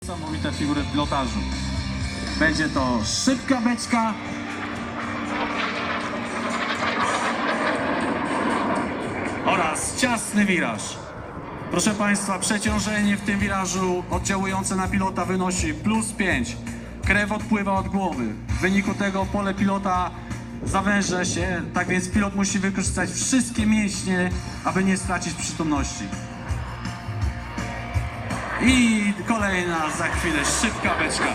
Niesamowite figury w pilotażu. Będzie to szybka beczka oraz ciasny wiraż. Proszę Państwa, przeciążenie w tym wirażu oddziałujące na pilota wynosi +5. Krew odpływa od głowy. W wyniku tego pole pilota zawęża się, tak więc pilot musi wykorzystać wszystkie mięśnie, aby nie stracić przytomności. I kolejna za chwilę szybka beczka.